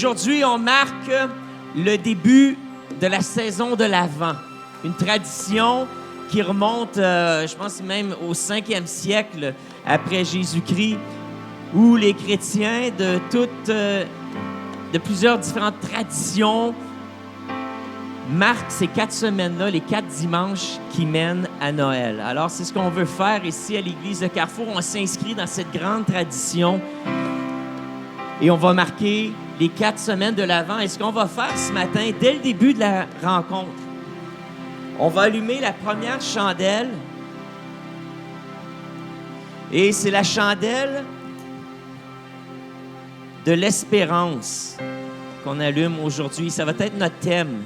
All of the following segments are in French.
Aujourd'hui, on marque le début de la saison de l'Avent. Une tradition qui remonte, je pense même au 5e siècle après Jésus-Christ, où les chrétiens de plusieurs différentes traditions marquent ces 4 semaines-là, les 4 dimanches qui mènent à Noël. Alors, c'est ce qu'on veut faire ici à l'Église de Carrefour. On s'inscrit dans cette grande tradition et on va marquer les 4 semaines de l'Avent. Et ce qu'on va faire ce matin, dès le début de la rencontre, on va allumer la première chandelle. Et c'est la chandelle de l'espérance qu'on allume aujourd'hui. Ça va être notre thème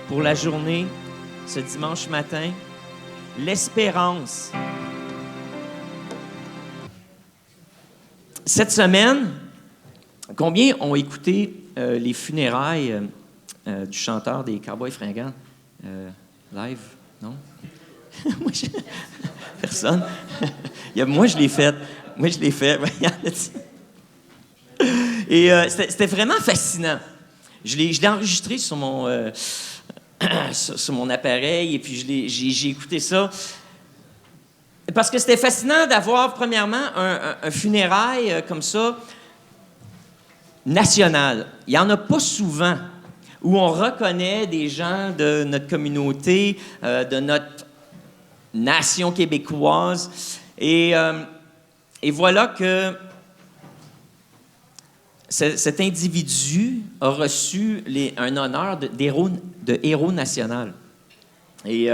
pour la journée, ce dimanche matin. L'espérance. Cette semaine, combien ont écouté les funérailles du chanteur des Cowboys Fringants live? Non? Personne? Moi, je l'ai fait. Et c'était vraiment fascinant. Je l'ai enregistré sur mon, sur mon appareil et puis j'ai écouté ça. Parce que c'était fascinant d'avoir, premièrement, un funérail comme ça, national. Il n'y en a pas souvent où on reconnaît des gens de notre communauté, de notre nation québécoise. Et voilà que cet individu a reçu un honneur de héros national. Et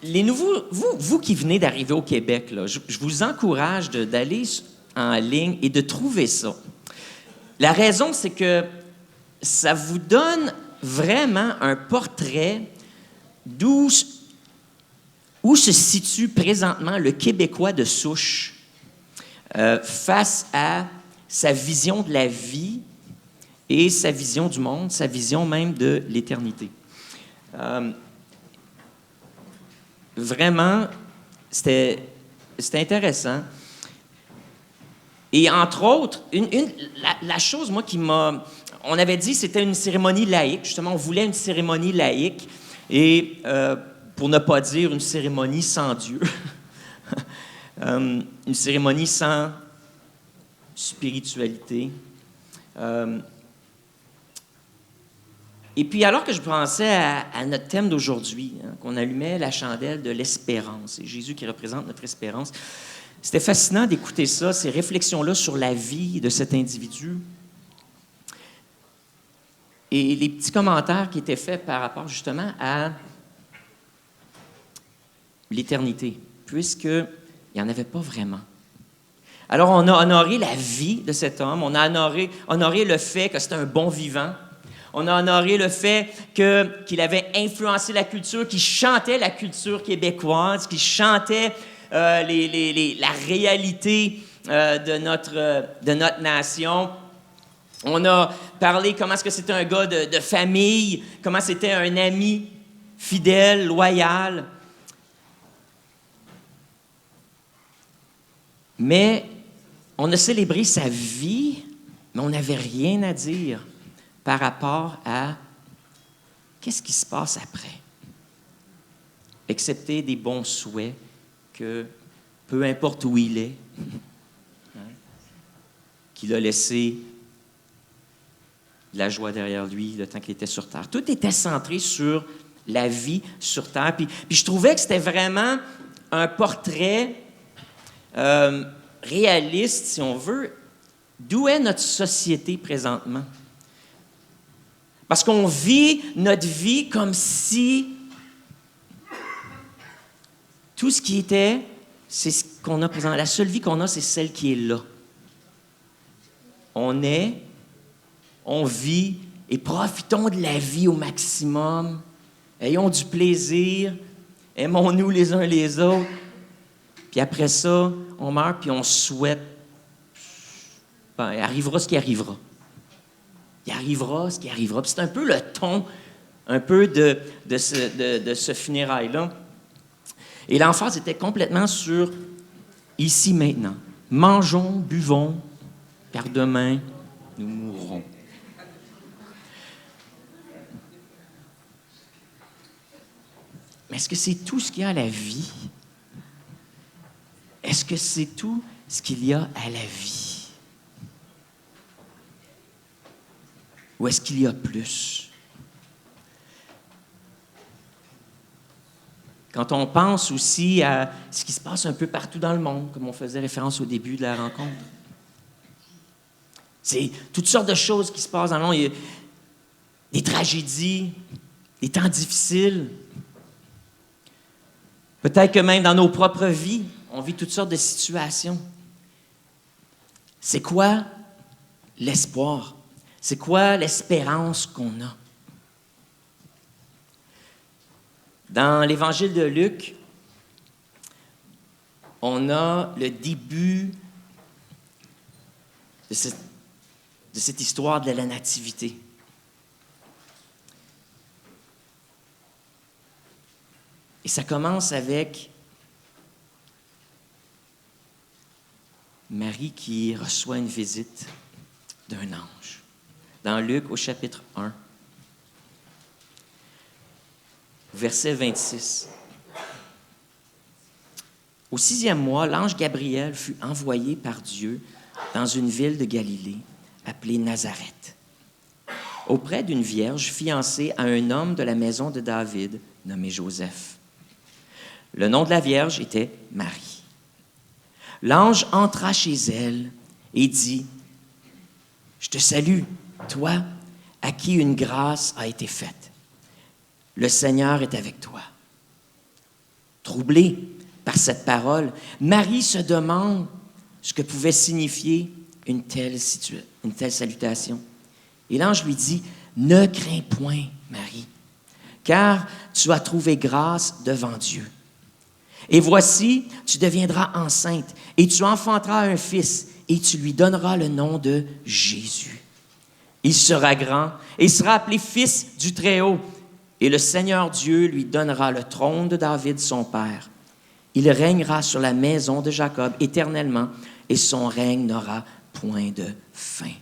les nouveaux, vous qui venez d'arriver au Québec, là, je vous encourage d'aller en ligne et de trouver ça. La raison, c'est que ça vous donne vraiment un portrait où se situe présentement le Québécois de souche face à sa vision de la vie et sa vision du monde, sa vision même de l'éternité. Vraiment, c'était intéressant. Et entre autres, la chose, moi, qui m'a... On avait dit que c'était une cérémonie laïque. Justement, on voulait une cérémonie laïque. Et pour ne pas dire une cérémonie sans Dieu. Une cérémonie sans spiritualité. Et puis, alors que je pensais à notre thème d'aujourd'hui, qu'on allumait la chandelle de l'espérance, et Jésus qui représente notre espérance, c'était fascinant d'écouter ça, ces réflexions-là sur la vie de cet individu. Et les petits commentaires qui étaient faits par rapport justement à l'éternité, puisqu'il n'y en avait pas vraiment. Alors, on a honoré la vie de cet homme, on a honoré le fait que c'était un bon vivant, on a honoré le fait qu'il avait influencé la culture, qu'il chantait la culture québécoise, qu'il chantait la réalité de notre nation. On a parlé comment est-ce que c'était un gars de famille, comment c'était un ami fidèle, loyal. Mais on a célébré sa vie, mais on n'avait rien à dire par rapport à qu'est-ce qui se passe après, excepté des bons souhaits que, peu importe où il est, qu'il a laissé de la joie derrière lui le temps qu'il était sur Terre. Tout était centré sur la vie sur Terre. Puis je trouvais que c'était vraiment un portrait réaliste, si on veut, d'où est notre société présentement. Parce qu'on vit notre vie comme si tout ce qui était, c'est ce qu'on a présentement. La seule vie qu'on a, c'est celle qui est là. On vit et profitons de la vie au maximum. Ayons du plaisir. Aimons-nous les uns les autres. Puis après ça, on meurt puis on souhaite. Ben, il arrivera ce qui arrivera. Il arrivera ce qui arrivera. Puis c'est un peu le ton un peu de ce funérail-là. Et l'emphase était complètement sur ici, maintenant. Mangeons, buvons, car demain nous mourrons. Mais est-ce que c'est tout ce qu'il y a à la vie? Est-ce que c'est tout ce qu'il y a à la vie? Ou est-ce qu'il y a plus? Quand on pense aussi à ce qui se passe un peu partout dans le monde, comme on faisait référence au début de la rencontre, c'est toutes sortes de choses qui se passent dans le monde. Il y a des tragédies, des temps difficiles. Peut-être que même dans nos propres vies, on vit toutes sortes de situations. C'est quoi l'espoir? C'est quoi l'espérance qu'on a? Dans l'Évangile de Luc, on a le début de cette histoire de la nativité. Et ça commence avec Marie qui reçoit une visite d'un ange. Dans Luc, au chapitre 1, verset 26. Au 6e mois, l'ange Gabriel fut envoyé par Dieu dans une ville de Galilée appelée Nazareth, auprès d'une vierge fiancée à un homme de la maison de David nommé Joseph. Le nom de la vierge était Marie. L'ange entra chez elle et dit, « Je te salue, toi à qui une grâce a été faite. Le Seigneur est avec toi. » Troublée par cette parole, Marie se demande ce que pouvait signifier une telle salutation. Et l'ange lui dit, « Ne crains point, Marie, car tu as trouvé grâce devant Dieu. Et voici, tu deviendras enceinte, et tu enfanteras un fils, et tu lui donneras le nom de Jésus. Il sera grand, et sera appelé Fils du Très-Haut, et le Seigneur Dieu lui donnera le trône de David, son père. Il régnera sur la maison de Jacob éternellement, et son règne n'aura point de fin. »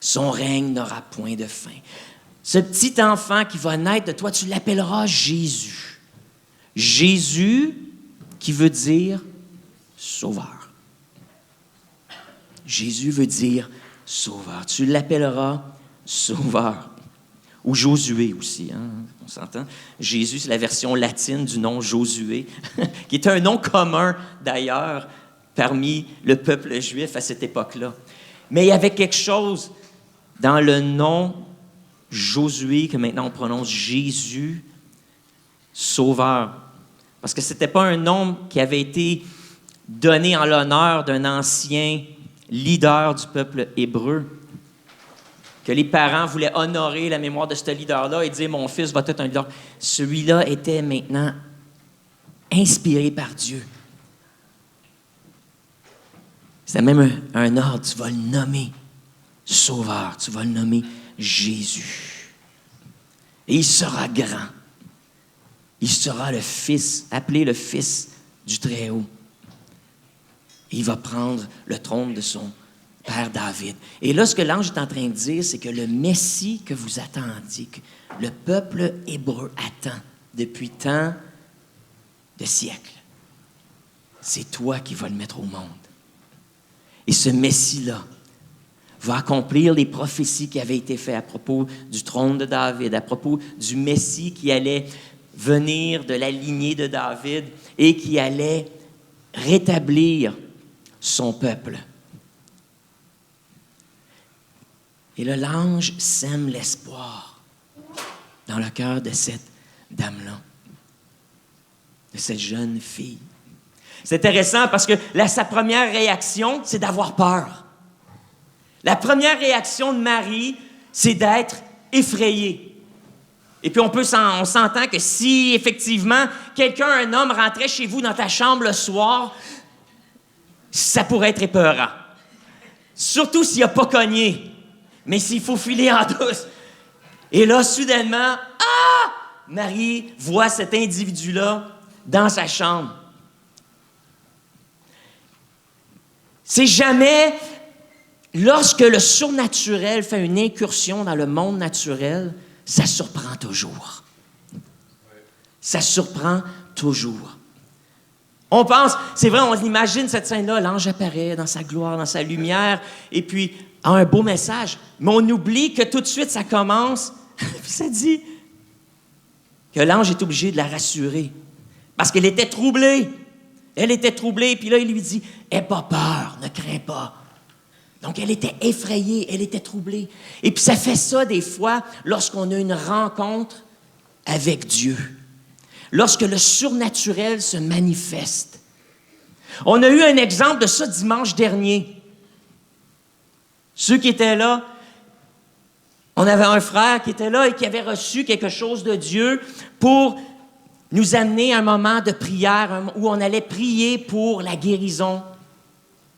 Son règne n'aura point de fin. Ce petit enfant qui va naître de toi, tu l'appelleras Jésus. Jésus, qui veut dire sauveur. Jésus veut dire sauveur. Tu l'appelleras sauveur. Ou Josué aussi, hein? On s'entend. Jésus, c'est la version latine du nom Josué, qui est un nom commun d'ailleurs parmi le peuple juif à cette époque-là. Mais il y avait quelque chose dans le nom Josué que maintenant on prononce Jésus, sauveur. Parce que ce n'était pas un nom qui avait été donné en l'honneur d'un ancien leader du peuple hébreu, que les parents voulaient honorer la mémoire de ce leader-là et dire « Mon fils va être un leader ». Celui-là était maintenant inspiré par Dieu. C'était même un ordre, tu vas le nommer Sauveur, tu vas le nommer Jésus. Et il sera grand. Il sera le Fils, appelé le Fils du Très-Haut. Et il va prendre le trône de son père David. Et là, ce que l'ange est en train de dire, c'est que le Messie que vous attendiez, que le peuple hébreu attend depuis tant de siècles, c'est toi qui vas le mettre au monde. Et ce Messie-là va accomplir les prophéties qui avaient été faites à propos du trône de David, à propos du Messie qui allait venir de la lignée de David et qui allait rétablir son peuple. Et là, l'ange sème l'espoir dans le cœur de cette dame-là, de cette jeune fille. C'est intéressant parce que sa première réaction, c'est d'avoir peur. La première réaction de Marie, c'est d'être effrayée. Et puis on s'entend que si effectivement un homme rentrait chez vous dans ta chambre le soir, ça pourrait être épeurant. Surtout s'il n'a pas cogné. Mais s'il faut filer en douce. Et là, soudainement, Marie voit cet individu-là dans sa chambre. C'est jamais lorsque le surnaturel fait une incursion dans le monde naturel, ça surprend toujours. Ça surprend toujours. On pense, c'est vrai, on imagine cette scène-là, l'ange apparaît dans sa gloire, dans sa lumière, et puis a un beau message. Mais on oublie que tout de suite, ça commence, puis ça dit que l'ange est obligé de la rassurer. Parce qu'elle était troublée. Elle était troublée, puis là, il lui dit, « Aie pas peur, ne crains pas. » Donc, elle était effrayée, elle était troublée. Et puis, ça fait ça des fois lorsqu'on a une rencontre avec Dieu. Lorsque le surnaturel se manifeste. On a eu un exemple de ça dimanche dernier. Ceux qui étaient là, on avait un frère qui était là et qui avait reçu quelque chose de Dieu pour nous amener à un moment de prière où on allait prier pour la guérison,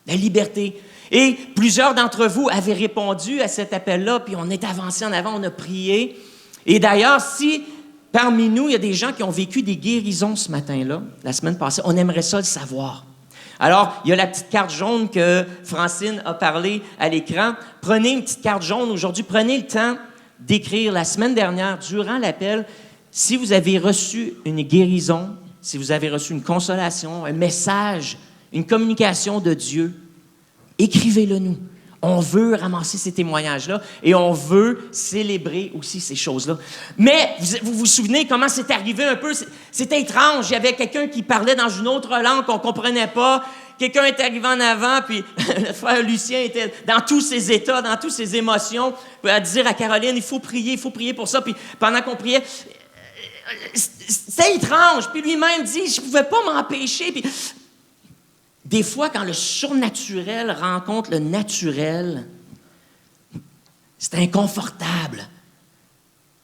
la liberté. Et plusieurs d'entre vous avaient répondu à cet appel-là, puis on est avancé en avant, on a prié. Et d'ailleurs, si parmi nous, il y a des gens qui ont vécu des guérisons ce matin-là, la semaine passée, on aimerait ça le savoir. Alors, il y a la petite carte jaune que Francine a parlé à l'écran. Prenez une petite carte jaune aujourd'hui, prenez le temps d'écrire la semaine dernière, durant l'appel, si vous avez reçu une guérison, si vous avez reçu une consolation, un message, une communication de Dieu, écrivez-le nous. On veut ramasser ces témoignages-là et on veut célébrer aussi ces choses-là. Mais vous vous souvenez comment c'est arrivé un peu? C'était étrange. Il y avait quelqu'un qui parlait dans une autre langue qu'on ne comprenait pas. Quelqu'un est arrivé en avant, puis le frère Lucien était dans tous ses états, dans toutes ses émotions, à dire à Caroline, il faut prier pour ça. Puis pendant qu'on priait, c'était étrange. Puis lui-même dit, je ne pouvais pas m'empêcher. Puis des fois, quand le surnaturel rencontre le naturel, c'est inconfortable.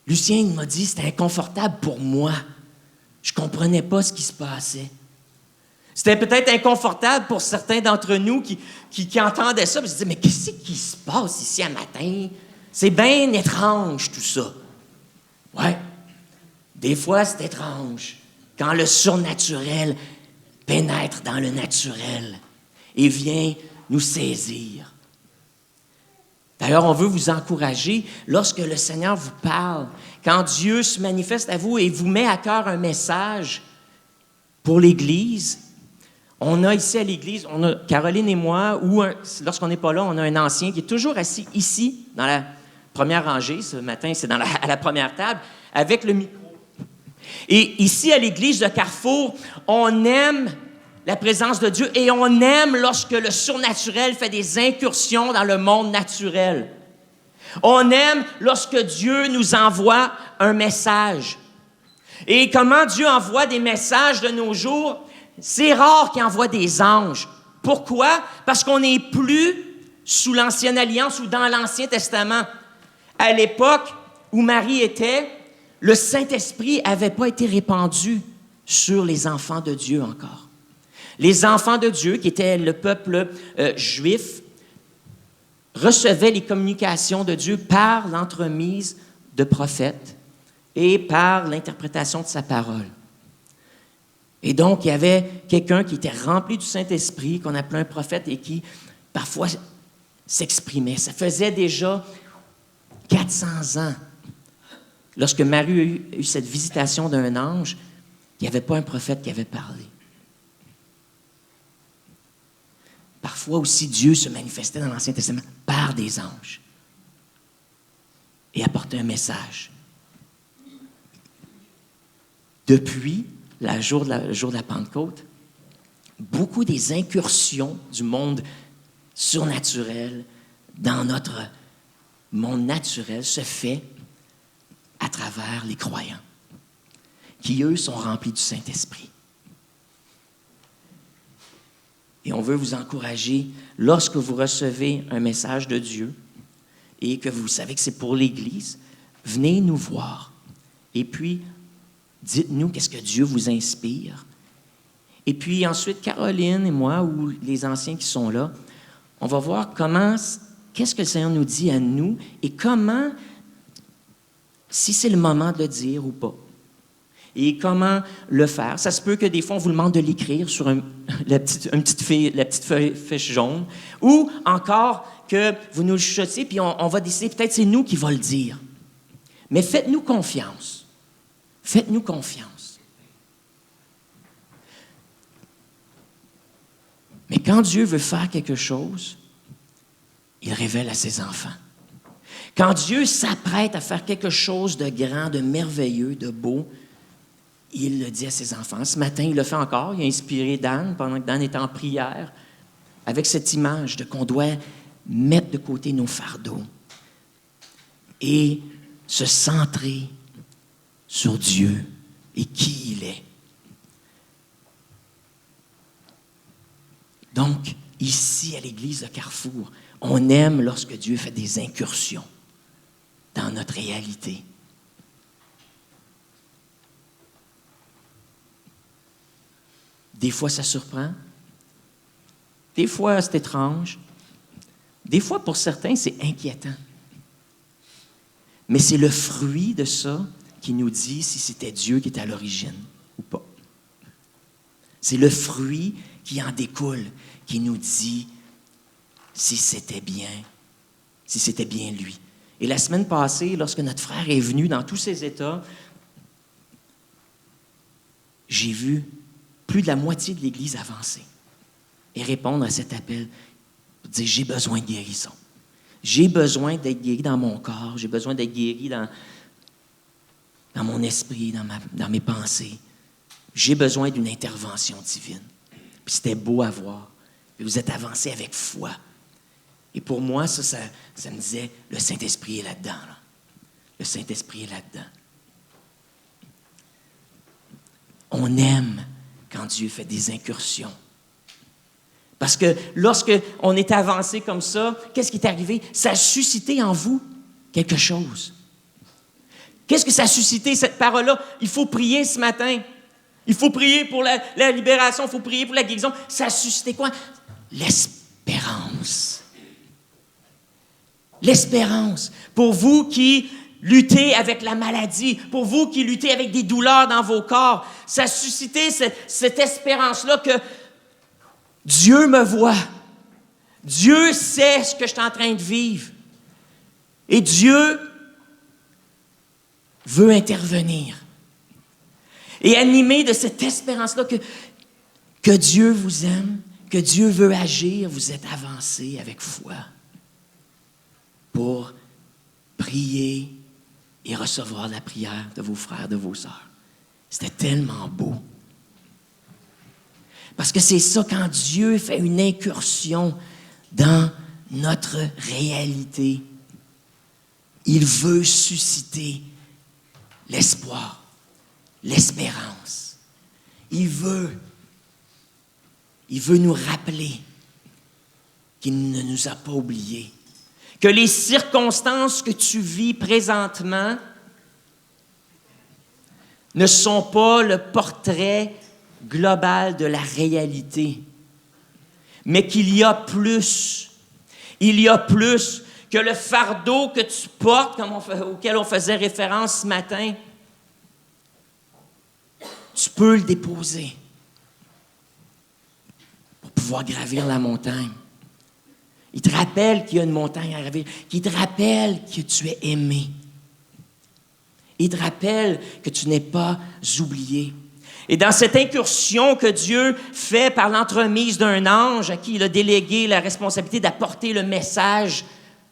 Lucien m'a dit, c'était inconfortable pour moi. Je ne comprenais pas ce qui se passait. C'était peut-être inconfortable pour certains d'entre nous qui entendaient ça, et se disaient, mais qu'est-ce qui se passe ici à matin? C'est bien étrange, tout ça. Ouais. Des fois, c'est étrange. Quand le surnaturel pénètre dans le naturel et vient nous saisir. D'ailleurs, on veut vous encourager lorsque le Seigneur vous parle, quand Dieu se manifeste à vous et vous met à cœur un message pour l'Église. On a ici à l'Église, on a Caroline et moi, ou lorsqu'on n'est pas là, on a un ancien qui est toujours assis ici, dans la première rangée. Ce matin, c'est à la première table, avec le micro. Et ici, à l'Église de Carrefour, on aime la présence de Dieu et on aime lorsque le surnaturel fait des incursions dans le monde naturel. On aime lorsque Dieu nous envoie un message. Et comment Dieu envoie des messages de nos jours? C'est rare qu'il envoie des anges. Pourquoi? Parce qu'on n'est plus sous l'Ancienne Alliance ou dans l'Ancien Testament. À l'époque où Marie était, le Saint-Esprit n'avait pas été répandu sur les enfants de Dieu encore. Les enfants de Dieu, qui étaient le peuple juif, recevaient les communications de Dieu par l'entremise de prophètes et par l'interprétation de sa parole. Et donc, il y avait quelqu'un qui était rempli du Saint-Esprit, qu'on appelait un prophète, et qui, parfois, s'exprimait. Ça faisait déjà 400 ans. Lorsque Marie a eu cette visitation d'un ange, il n'y avait pas un prophète qui avait parlé. Parfois aussi, Dieu se manifestait dans l'Ancien Testament par des anges et apportait un message. Depuis le jour de la Pentecôte, beaucoup des incursions du monde surnaturel dans notre monde naturel se fait à travers les croyants, qui, eux, sont remplis du Saint-Esprit. Et on veut vous encourager, lorsque vous recevez un message de Dieu et que vous savez que c'est pour l'Église, venez nous voir. Et puis, dites-nous qu'est-ce que Dieu vous inspire. Et puis ensuite, Caroline et moi, ou les anciens qui sont là, on va voir qu'est-ce que le Seigneur nous dit à nous et comment, si c'est le moment de le dire ou pas. Et comment le faire. Ça se peut que des fois, on vous demande de l'écrire sur la petite fiche jaune. Ou encore, que vous nous le chuchotiez, puis on va décider, peut-être c'est nous qui va le dire. Mais faites-nous confiance. Faites-nous confiance. Mais quand Dieu veut faire quelque chose, il révèle à ses enfants. Quand Dieu s'apprête à faire quelque chose de grand, de merveilleux, de beau, il le dit à ses enfants. Ce matin, il le fait encore. Il a inspiré Dan pendant que Dan était en prière avec cette image de qu'on doit mettre de côté nos fardeaux et se centrer sur Dieu et qui il est. Donc, ici, à l'Église de Carrefour, on aime lorsque Dieu fait des incursions dans notre réalité. Des fois, ça surprend. Des fois, c'est étrange. Des fois, pour certains, c'est inquiétant. Mais c'est le fruit de ça qui nous dit si c'était Dieu qui était à l'origine ou pas. C'est le fruit qui en découle, qui nous dit si c'était bien lui. Et la semaine passée, lorsque notre frère est venu dans tous ses états, j'ai vu plus de la moitié de l'Église avancer et répondre à cet appel, dire j'ai besoin de guérison. J'ai besoin d'être guéri dans mon corps, j'ai besoin d'être guéri dans mon esprit, dans mes pensées. J'ai besoin d'une intervention divine. Puis c'était beau à voir. Puis vous êtes avancés avec foi. Et pour moi, ça me disait, le Saint-Esprit est là-dedans. Là. Le Saint-Esprit est là-dedans. On aime quand Dieu fait des incursions. Parce que lorsqu'on est avancé comme ça, qu'est-ce qui est arrivé? Ça a suscité en vous quelque chose. Qu'est-ce que ça a suscité, cette parole-là? Il faut prier ce matin. Il faut prier pour la libération, il faut prier pour la guérison. Ça a suscité quoi? L'espérance. L'espérance. Pour vous qui luttez avec la maladie, pour vous qui luttez avec des douleurs dans vos corps, ça a suscité cette espérance-là que Dieu me voit. Dieu sait ce que je suis en train de vivre. Et Dieu veut intervenir. Et animé de cette espérance-là que Dieu vous aime, que Dieu veut agir, vous êtes avancé avec foi pour prier et recevoir la prière de vos frères, de vos sœurs. C'était tellement beau. Parce que c'est ça, quand Dieu fait une incursion dans notre réalité, il veut susciter l'espoir, l'espérance. Il veut nous rappeler qu'il ne nous a pas oubliés, que les circonstances que tu vis présentement ne sont pas le portrait global de la réalité, mais qu'il y a plus. Il y a plus que le fardeau que tu portes, auquel on faisait référence ce matin. Tu peux le déposer pour pouvoir gravir la montagne. Il te rappelle qu'il y a une montagne à gravir, qu'il te rappelle que tu es aimé. Il te rappelle que tu n'es pas oublié. Et dans cette incursion que Dieu fait par l'entremise d'un ange à qui il a délégué la responsabilité d'apporter le message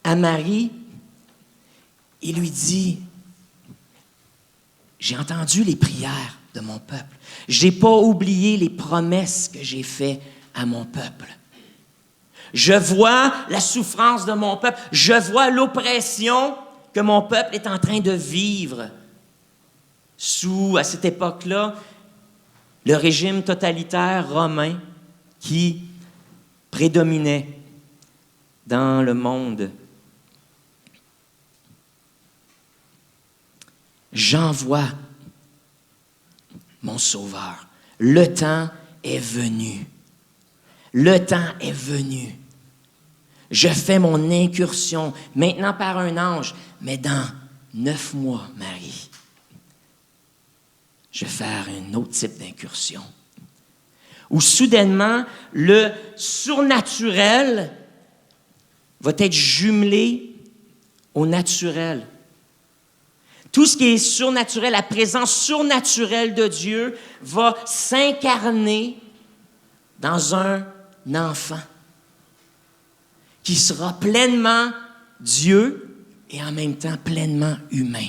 à Marie, il lui dit, j'ai entendu les prières de mon peuple. Je n'ai pas oublié les promesses que j'ai faites à mon peuple. Je vois la souffrance de mon peuple. Je vois l'oppression que mon peuple est en train de vivre sous, à cette époque-là, le régime totalitaire romain qui prédominait dans le monde. J'envoie mon Sauveur. Le temps est venu. Le temps est venu. Je fais mon incursion, maintenant par un ange, mais dans 9 mois, Marie, je vais faire un autre type d'incursion. Où soudainement, le surnaturel va être jumelé au naturel. Tout ce qui est surnaturel, la présence surnaturelle de Dieu va s'incarner dans un enfant qui sera pleinement Dieu et en même temps pleinement humain.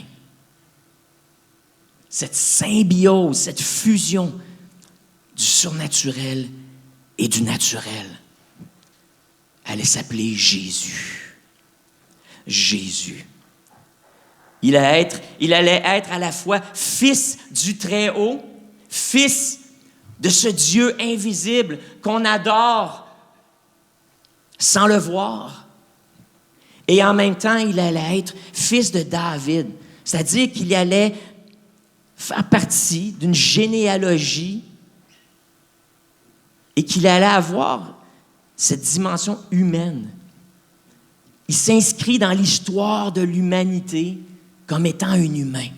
Cette symbiose, cette fusion du surnaturel et du naturel allait s'appeler Jésus. Jésus. Il allait être à la fois fils du Très-Haut, fils de ce Dieu invisible qu'on adore sans le voir. Et en même temps, il allait être fils de David, c'est-à-dire qu'il allait faire partie d'une généalogie et qu'il allait avoir cette dimension humaine. Il s'inscrit dans l'histoire de l'humanité comme étant un humain,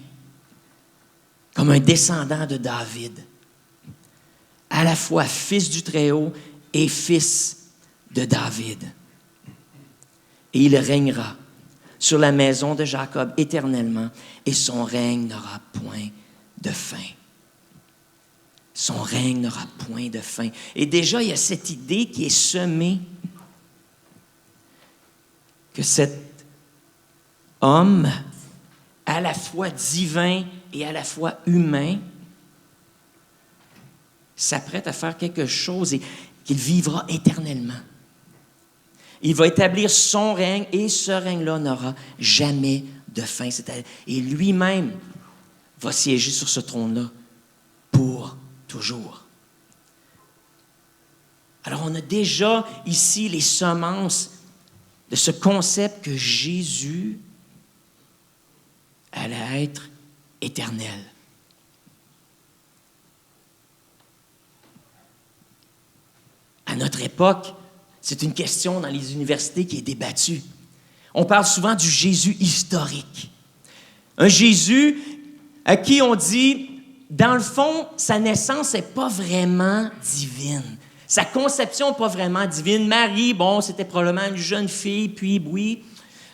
comme un descendant de David, à la fois fils du Très-Haut et fils de David. Et il régnera sur la maison de Jacob éternellement, et son règne n'aura point de fin. Son règne n'aura point de fin. Et déjà, il y a cette idée qui est semée que cet homme, à la fois divin et à la fois humain, s'apprête à faire quelque chose et qu'il vivra éternellement. Il va établir son règne et ce règne-là n'aura jamais de fin. Et lui-même va siéger sur ce trône-là pour toujours. Alors, on a déjà ici les semences de ce concept que Jésus allait être éternel. À notre époque, c'est une question dans les universités qui est débattue. On parle souvent du Jésus historique. Un Jésus à qui on dit, dans le fond, sa naissance n'est pas vraiment divine. Sa conception n'est pas vraiment divine. Marie, bon, c'était probablement une jeune fille, puis oui,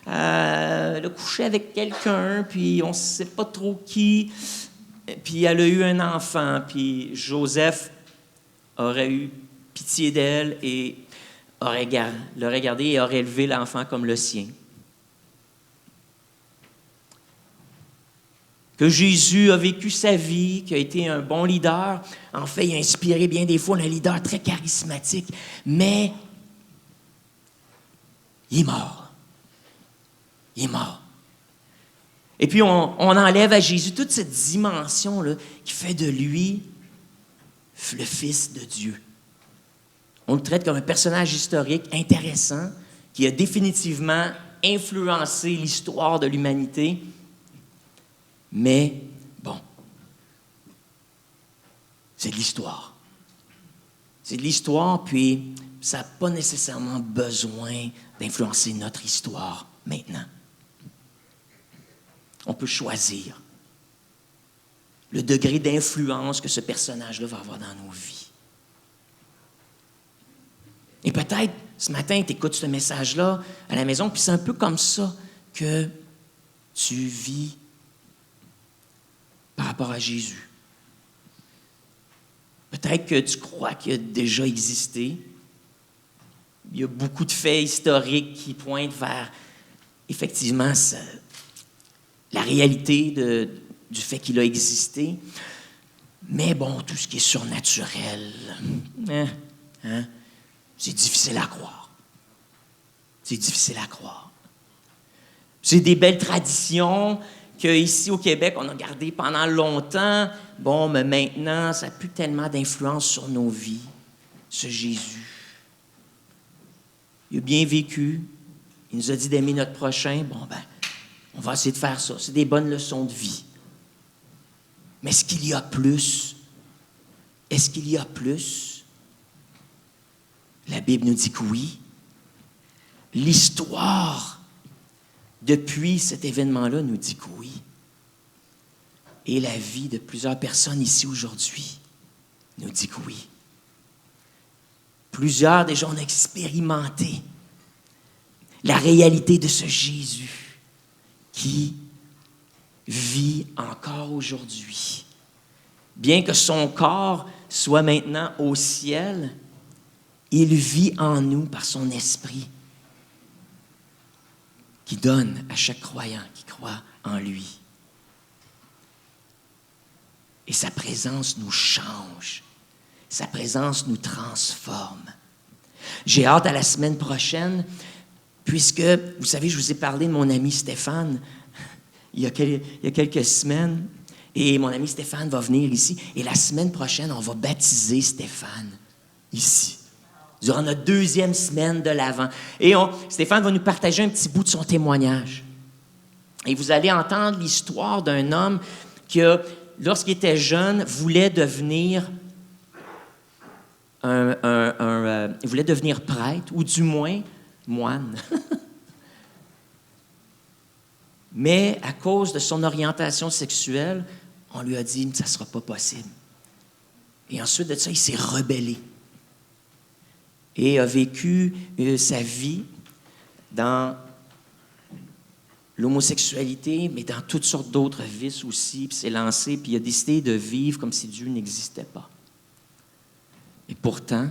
elle a couché avec quelqu'un, puis on ne sait pas trop qui, puis elle a eu un enfant, puis Joseph aurait eu pitié d'elle et l'aurait gardé et aurait élevé l'enfant comme le sien. Que Jésus a vécu sa vie, qu'il a été un bon leader. En fait, il a inspiré bien des fois un leader très charismatique, mais il est mort. Il est mort. Et puis, on enlève à Jésus toute cette dimension-là qui fait de lui le Fils de Dieu. On le traite comme un personnage historique intéressant qui a définitivement influencé l'histoire de l'humanité. Mais, bon, c'est de l'histoire. C'est de l'histoire, puis ça n'a pas nécessairement besoin d'influencer notre histoire maintenant. On peut choisir le degré d'influence que ce personnage-là va avoir dans nos vies. Et peut-être, ce matin, tu écoutes ce message-là à la maison, puis c'est un peu comme ça que tu vis par rapport à Jésus. Peut-être que tu crois qu'il a déjà existé. Il y a beaucoup de faits historiques qui pointent vers, effectivement, la réalité du fait qu'il a existé. Mais bon, tout ce qui est surnaturel, c'est difficile à croire. C'est difficile à croire. C'est des belles traditions qu'ici au Québec, on a gardées pendant longtemps. Bon, mais maintenant, ça n'a plus tellement d'influence sur nos vies, ce Jésus. Il a bien vécu. Il nous a dit d'aimer notre prochain. Bon, ben, on va essayer de faire ça. C'est des bonnes leçons de vie. Mais est-ce qu'il y a plus? Est-ce qu'il y a plus? La Bible nous dit que oui. L'histoire, depuis cet événement-là, nous dit que oui. Et la vie de plusieurs personnes ici aujourd'hui nous dit que oui. Plusieurs déjà ont expérimenté la réalité de ce Jésus qui vit encore aujourd'hui. Bien que son corps soit maintenant au ciel, il vit en nous par son esprit qui donne à chaque croyant qui croit en lui. Et sa présence nous change. Sa présence nous transforme. J'ai hâte à la semaine prochaine, puisque, vous savez, je vous ai parlé de mon ami Stéphane il y a quelques semaines, et mon ami Stéphane va venir ici, et la semaine prochaine, on va baptiser Stéphane ici, durant notre 2e semaine de l'Avent. Et Stéphane va nous partager un petit bout de son témoignage. Et vous allez entendre l'histoire d'un homme qui, lorsqu'il était jeune, voulait devenir prêtre, ou du moins moine. Mais à cause de son orientation sexuelle, on lui a dit que ça ne sera pas possible. Et ensuite de ça, il s'est rebellé. Et a vécu sa vie dans l'homosexualité, mais dans toutes sortes d'autres vices aussi, puis s'est lancé, puis il a décidé de vivre comme si Dieu n'existait pas. Et pourtant,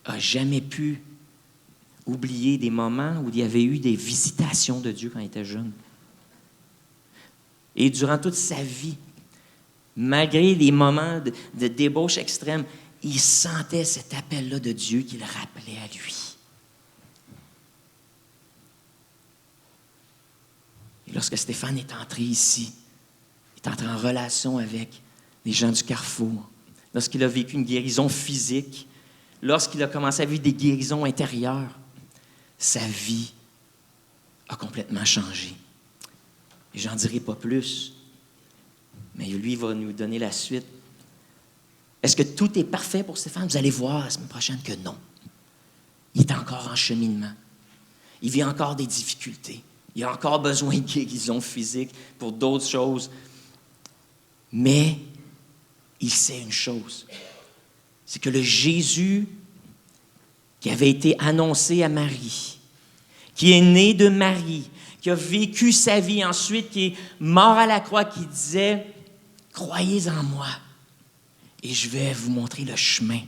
n'a jamais pu oublier des moments où il y avait eu des visitations de Dieu quand il était jeune. Et durant toute sa vie, malgré les moments de débauche extrême, il sentait cet appel-là de Dieu qui le rappelait à lui. Et lorsque Stéphane est entré ici, il est entré en relation avec les gens du Carrefour, lorsqu'il a vécu une guérison physique, lorsqu'il a commencé à vivre des guérisons intérieures, sa vie a complètement changé. Et j'en dirai pas plus, mais lui va nous donner la suite. Est-ce que tout est parfait pour Stéphane? Vous allez voir la semaine prochaine que non. Il est encore en cheminement. Il vit encore des difficultés. Il a encore besoin de guérison physique pour d'autres choses. Mais il sait une chose, c'est que le Jésus qui avait été annoncé à Marie, qui est né de Marie, qui a vécu sa vie ensuite, qui est mort à la croix, qui disait « Croyez en moi et je vais vous montrer le chemin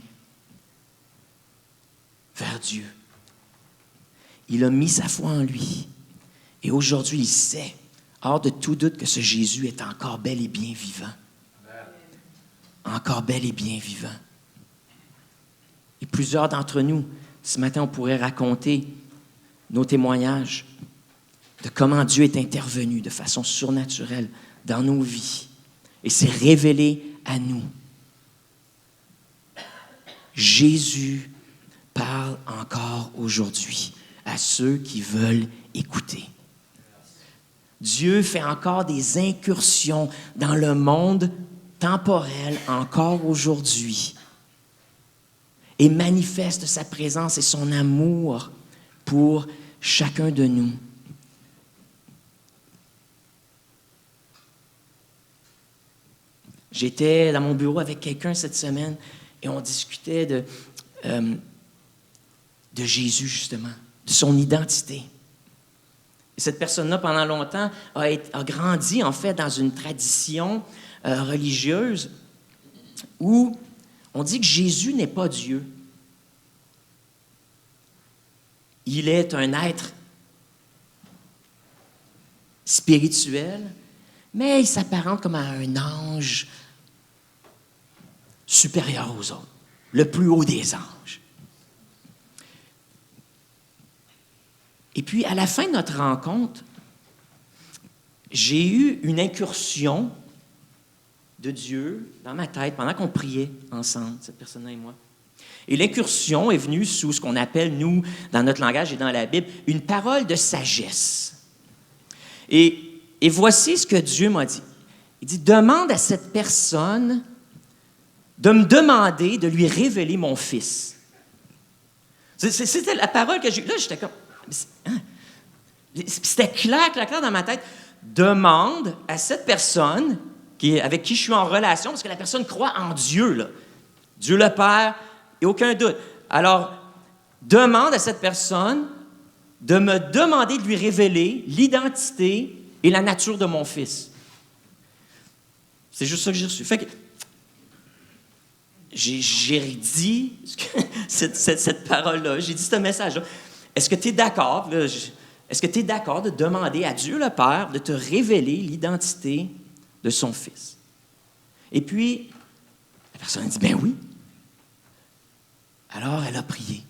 vers Dieu. » Il a mis sa foi en lui et aujourd'hui, il sait, hors de tout doute, que ce Jésus est encore bel et bien vivant. Encore bel et bien vivant. Et plusieurs d'entre nous, ce matin, on pourrait raconter nos témoignages de comment Dieu est intervenu de façon surnaturelle dans nos vies et s'est révélé à nous. Jésus parle encore aujourd'hui à ceux qui veulent écouter. Dieu fait encore des incursions dans le monde temporel encore aujourd'hui et manifeste sa présence et son amour pour chacun de nous. J'étais dans mon bureau avec quelqu'un cette semaine et on discutait de Jésus, justement, de son identité. Et cette personne-là, pendant longtemps, a grandi, en fait, dans une tradition religieuse où on dit que Jésus n'est pas Dieu. Il est un être spirituel, mais il s'apparente comme à un ange supérieur aux autres, le plus haut des anges. Et puis, à la fin de notre rencontre, j'ai eu une incursion de Dieu dans ma tête pendant qu'on priait ensemble, cette personne-là et moi. Et l'incursion est venue sous ce qu'on appelle, nous, dans notre langage et dans la Bible, une parole de sagesse. Et voici ce que Dieu m'a dit. Il dit, demande à cette personne de me demander de lui révéler mon fils. C'était la parole que j'ai eue. Là, j'étais comme... C'était clair dans ma tête. Demande à cette personne avec qui je suis en relation, parce que la personne croit en Dieu, là. Dieu le Père, et aucun doute. Alors, demande à cette personne de me demander de lui révéler l'identité et la nature de mon fils. C'est juste ça que j'ai reçu. Fait que j'ai dit cette parole-là, j'ai dit ce message-là. Est-ce que tu es d'accord? Est-ce que tu es d'accord de demander à Dieu le Père de te révéler l'identité de son Fils? Et puis, la personne a dit, ben oui. Alors, elle a prié.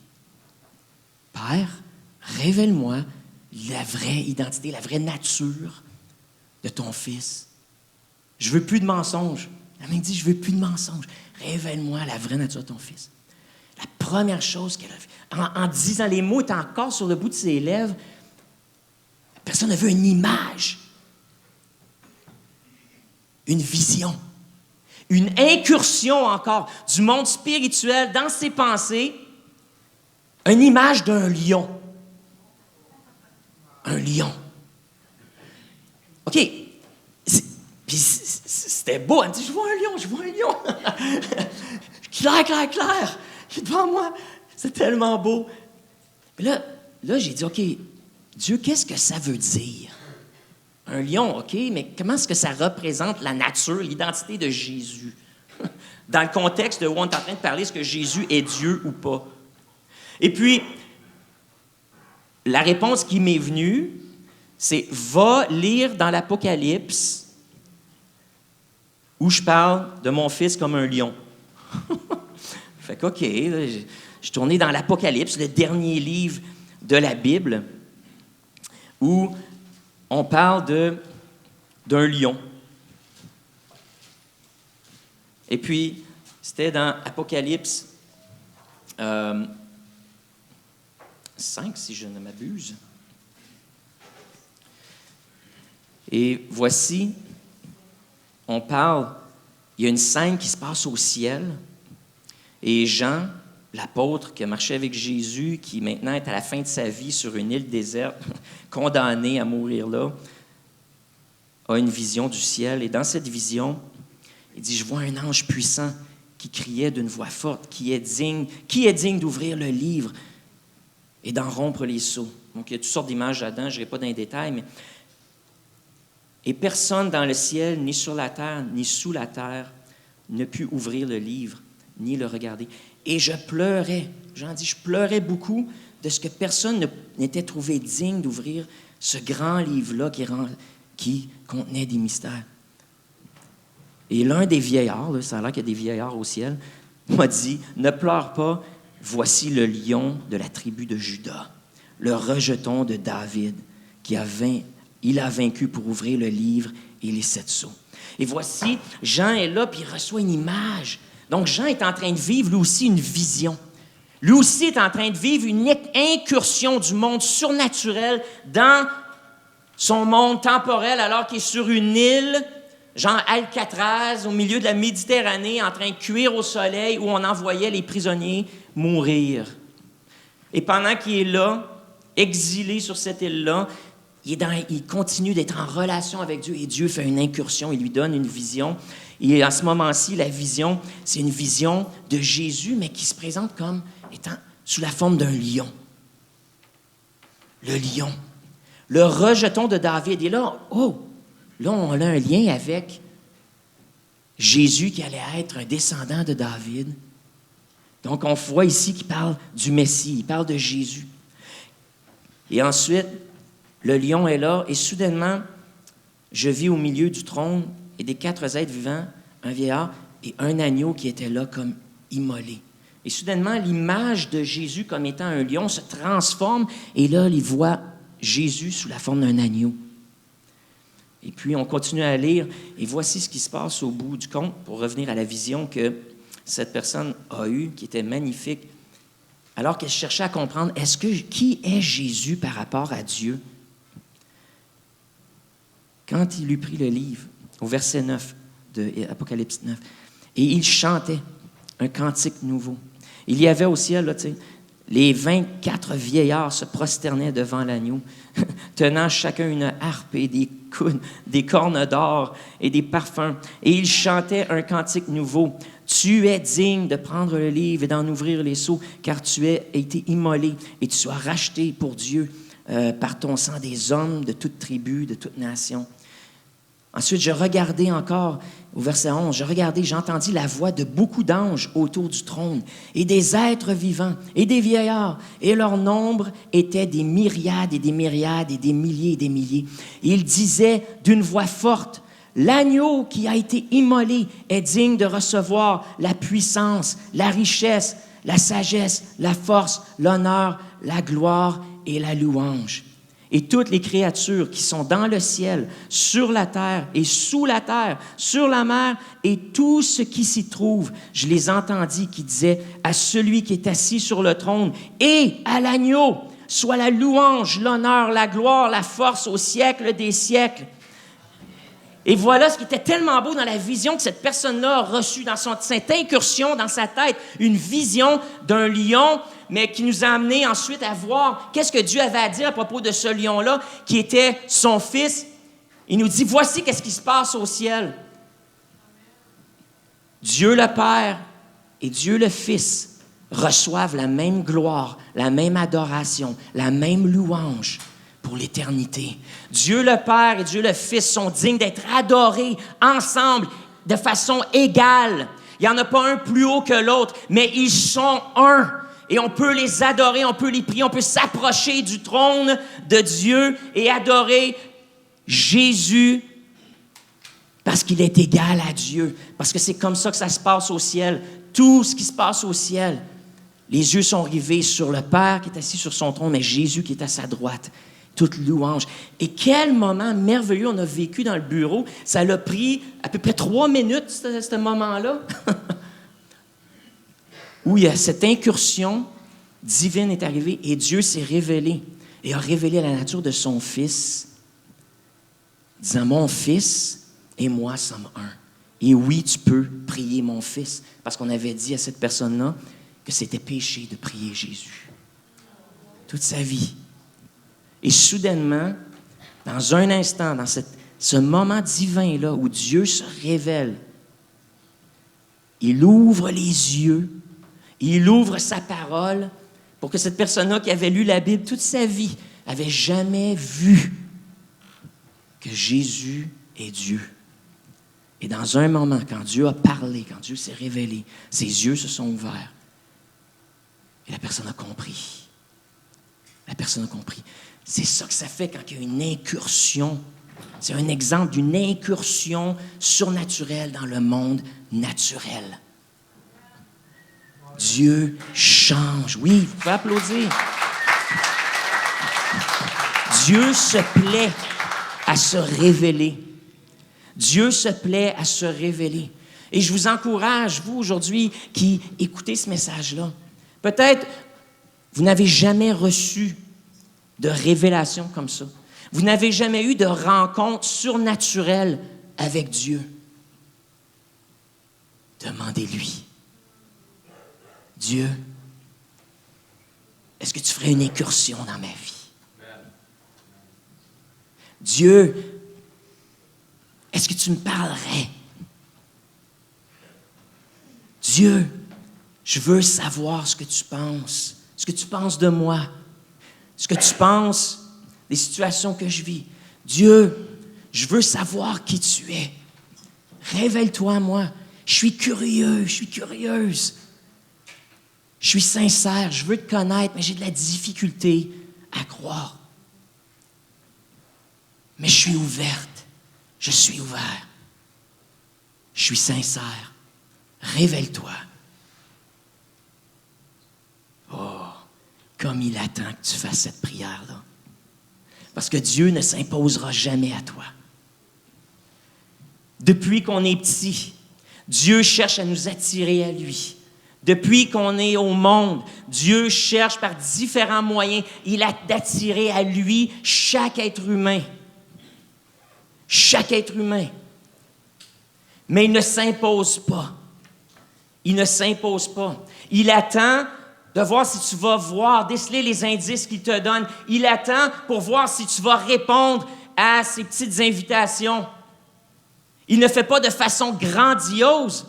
Père, révèle-moi la vraie identité, la vraie nature de ton Fils. Je veux plus de mensonges. La main dit, je veux plus de mensonges. Révèle-moi la vraie nature de ton Fils. La première chose qu'elle a fait, en disant les mots, étant encore sur le bout de ses lèvres, la personne a vu une image, une vision, une incursion encore du monde spirituel dans ses pensées, une image d'un lion. Un lion. OK. Puis c'était beau. Elle me dit, je vois un lion. Clair. Il est devant moi. C'est tellement beau. Puis là, j'ai dit, OK, Dieu, qu'est-ce que ça veut dire? Un lion, OK, mais comment est-ce que ça représente la nature, l'identité de Jésus? Dans le contexte de où on est en train de parler, est-ce que Jésus est Dieu ou pas? Et puis, la réponse qui m'est venue, c'est « Va lire dans l'Apocalypse où je parle de mon fils comme un lion. » Fait que, OK, là, je suis tourné dans l'Apocalypse, le dernier livre de la Bible, où on parle d'un lion. Et puis, c'était dans Apocalypse 5, si je ne m'abuse. Et voici, on parle, il y a une scène qui se passe au ciel, et Jean, l'apôtre qui a marché avec Jésus, qui maintenant est à la fin de sa vie sur une île déserte, condamné à mourir là, a une vision du ciel. Et dans cette vision, il dit, je vois un ange puissant qui criait d'une voix forte, qui est digne d'ouvrir le livre et d'en rompre les sceaux. Donc, il y a toutes sortes d'images là-dedans, je n'irai pas dans les détails, mais... Et personne dans le ciel, ni sur la terre, ni sous la terre, ne put ouvrir le livre, ni le regarder. Et je pleurais, Jean dit, je pleurais beaucoup de ce que personne n'était trouvé digne d'ouvrir ce grand livre-là qui contenait des mystères. Et l'un des vieillards, là, ça a l'air qu'il y a des vieillards au ciel, m'a dit, ne pleure pas, voici le lion de la tribu de Juda, le rejeton de David, il a vaincu pour ouvrir le livre et les 7 sceaux. Et voici, Jean est là, puis il reçoit une image. Donc, Jean est en train de vivre, lui aussi, une vision. Lui aussi est en train de vivre une incursion du monde surnaturel dans son monde temporel, alors qu'il est sur une île, genre Alcatraz, au milieu de la Méditerranée, en train de cuire au soleil, où on envoyait les prisonniers mourir. Et pendant qu'il est là, exilé sur cette île-là, il continue d'être en relation avec Dieu, et Dieu fait une incursion, il lui donne une vision. Et à ce moment-ci, la vision, c'est une vision de Jésus, mais qui se présente comme étant sous la forme d'un lion. Le lion. Le rejeton de David. Et là, là, on a un lien avec Jésus qui allait être un descendant de David. Donc, on voit ici qu'il parle du Messie, il parle de Jésus. Et ensuite, le lion est là, et soudainement, je vis au milieu du trône et des 4 êtres vivants, un vieillard et un agneau qui était là comme immolé. Et soudainement, l'image de Jésus comme étant un lion se transforme, et là, il voit Jésus sous la forme d'un agneau. Et puis, on continue à lire, et voici ce qui se passe au bout du compte, pour revenir à la vision que cette personne a eue, qui était magnifique, alors qu'elle cherchait à comprendre, qui est Jésus par rapport à Dieu? Quand il eut pris le livre, au verset 9 de Apocalypse 9, et il chantait un cantique nouveau. Il y avait au ciel, là, les 24 vieillards se prosternaient devant l'agneau, tenant chacun une harpe et des cornes d'or et des parfums. Et ils chantaient un cantique nouveau. Tu es digne de prendre le livre et d'en ouvrir les sceaux, car tu as été immolé et tu as racheté pour Dieu par ton sang des hommes de toute tribu, de toute nation. » Ensuite, je regardais encore, au verset 11, j'entendis la voix de beaucoup d'anges autour du trône et des êtres vivants et des vieillards, et leur nombre était des myriades et des myriades et des milliers et des milliers. Et ils disaient d'une voix forte, « L'agneau qui a été immolé est digne de recevoir la puissance, la richesse, la sagesse, la force, l'honneur, la gloire et la louange. » Et toutes les créatures qui sont dans le ciel, sur la terre et sous la terre, sur la mer et tout ce qui s'y trouve, je les entendis qui disaient à celui qui est assis sur le trône et à l'agneau, soit la louange, l'honneur, la gloire, la force au siècle des siècles. Et voilà ce qui était tellement beau dans la vision que cette personne-là a reçue dans cette incursion dans sa tête, une vision d'un lion, mais qui nous a amené ensuite à voir qu'est-ce que Dieu avait à dire à propos de ce lion-là, qui était son fils. Il nous dit, voici qu'est-ce qui se passe au ciel. Dieu le Père et Dieu le Fils reçoivent la même gloire, la même adoration, la même louange pour l'éternité. Dieu le Père et Dieu le Fils sont dignes d'être adorés ensemble de façon égale. Il n'y en a pas un plus haut que l'autre, mais ils sont un. Et on peut les adorer, on peut les prier, on peut s'approcher du trône de Dieu et adorer Jésus parce qu'il est égal à Dieu. Parce que c'est comme ça que ça se passe au ciel. Tout ce qui se passe au ciel, les yeux sont rivés sur le Père qui est assis sur son trône, mais Jésus qui est à sa droite. Toute louange. Et quel moment merveilleux on a vécu dans le bureau. Ça l'a pris à peu près 3 minutes, ce moment-là. Où il y a cette incursion divine est arrivée et Dieu s'est révélé et a révélé la nature de son Fils, disant, mon Fils et moi sommes un. Et oui, tu peux prier mon Fils, parce qu'on avait dit à cette personne-là que c'était péché de prier Jésus. Toute sa vie. Et soudainement, dans un instant, dans ce moment divin-là où Dieu se révèle, il ouvre les yeux, il ouvre sa parole pour que cette personne-là qui avait lu la Bible toute sa vie n'avait jamais vu que Jésus est Dieu. Et dans un moment, quand Dieu a parlé, quand Dieu s'est révélé, ses yeux se sont ouverts et la personne a compris. La personne a compris. C'est ça que ça fait quand il y a une incursion. C'est un exemple d'une incursion surnaturelle dans le monde naturel. Dieu change. Oui, vous pouvez applaudir. Dieu se plaît à se révéler. Dieu se plaît à se révéler. Et je vous encourage, vous aujourd'hui qui écoutez ce message-là, peut-être vous n'avez jamais reçu de révélation comme ça. Vous n'avez jamais eu de rencontre surnaturelle avec Dieu. Demandez-lui. Dieu, est-ce que tu ferais une incursion dans ma vie? Dieu, est-ce que tu me parlerais? Dieu, je veux savoir ce que tu penses de moi, ce que tu penses des situations que je vis. Dieu, je veux savoir qui tu es. Révèle-toi à moi. Je suis curieux, je suis curieuse. Je suis sincère, je veux te connaître, mais j'ai de la difficulté à croire. Mais je suis ouverte, je suis ouvert. Je suis sincère. Révèle-toi. Oh, comme il attend que tu fasses cette prière-là. Parce que Dieu ne s'imposera jamais à toi. Depuis qu'on est petit, Dieu cherche à nous attirer à lui. Depuis qu'on est au monde, Dieu cherche par différents moyens, il a d'attirer à lui chaque être humain. Chaque être humain. Mais il ne s'impose pas. Il ne s'impose pas. Il attend de voir si tu vas voir, déceler les indices qu'il te donne. Il attend pour voir si tu vas répondre à ces petites invitations. Il ne fait pas de façon grandiose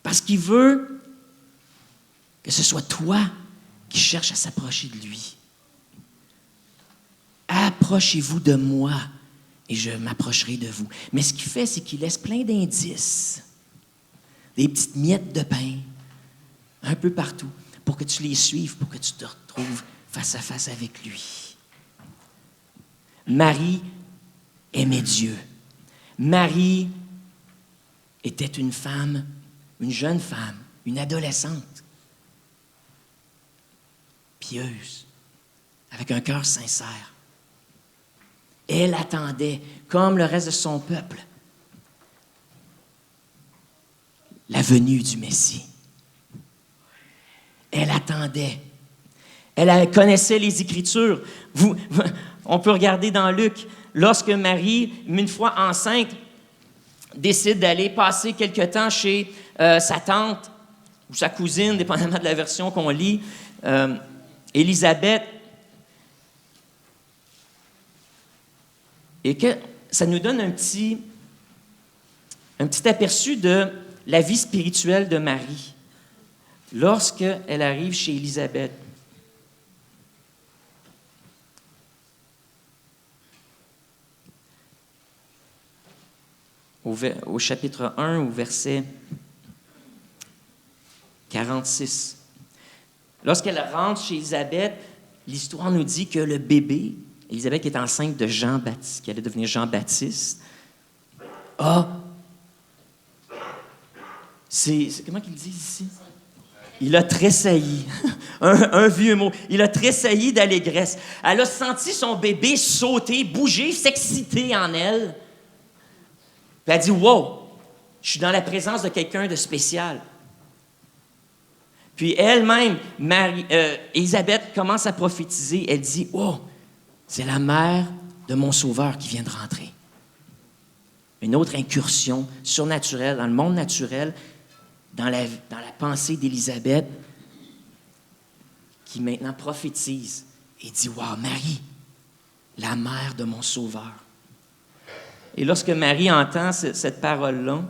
parce qu'il veut que ce soit toi qui cherche à s'approcher de lui. Approchez-vous de moi et je m'approcherai de vous. Mais ce qu'il fait, c'est qu'il laisse plein d'indices, des petites miettes de pain, un peu partout, pour que tu les suives, pour que tu te retrouves face à face avec lui. Marie aimait Dieu. Marie était une femme, une jeune femme, une adolescente, pieuse, avec un cœur sincère. Elle attendait, comme le reste de son peuple, la venue du Messie. Elle attendait. Elle connaissait les Écritures. On peut regarder dans Luc, lorsque Marie, une fois enceinte, décide d'aller passer quelque temps chez sa tante ou sa cousine, dépendamment de la version qu'on lit, Élisabeth. Et que ça nous donne un petit aperçu de la vie spirituelle de Marie lorsqu'elle arrive chez Élisabeth. Au chapitre 1, au verset 46. Lorsqu'elle rentre chez Élisabeth, l'histoire nous dit que le bébé, Élisabeth qui est enceinte de Jean-Baptiste, qui allait devenir Jean-Baptiste, comment qu'il dit ici? Il a tressailli. un vieux mot. Il a tressailli d'allégresse. Elle a senti son bébé sauter, bouger, s'exciter en elle. Puis elle a dit, « Wow, je suis dans la présence de quelqu'un de spécial. » Puis elle-même, Élisabeth commence à prophétiser. Elle dit, « Oh, c'est la mère de mon Sauveur qui vient de rentrer. » Une autre incursion surnaturelle dans le monde naturel, dans la pensée d'Élisabeth, qui maintenant prophétise et dit, « Wow, Marie, la mère de mon Sauveur. » Et lorsque Marie entend cette parole-là,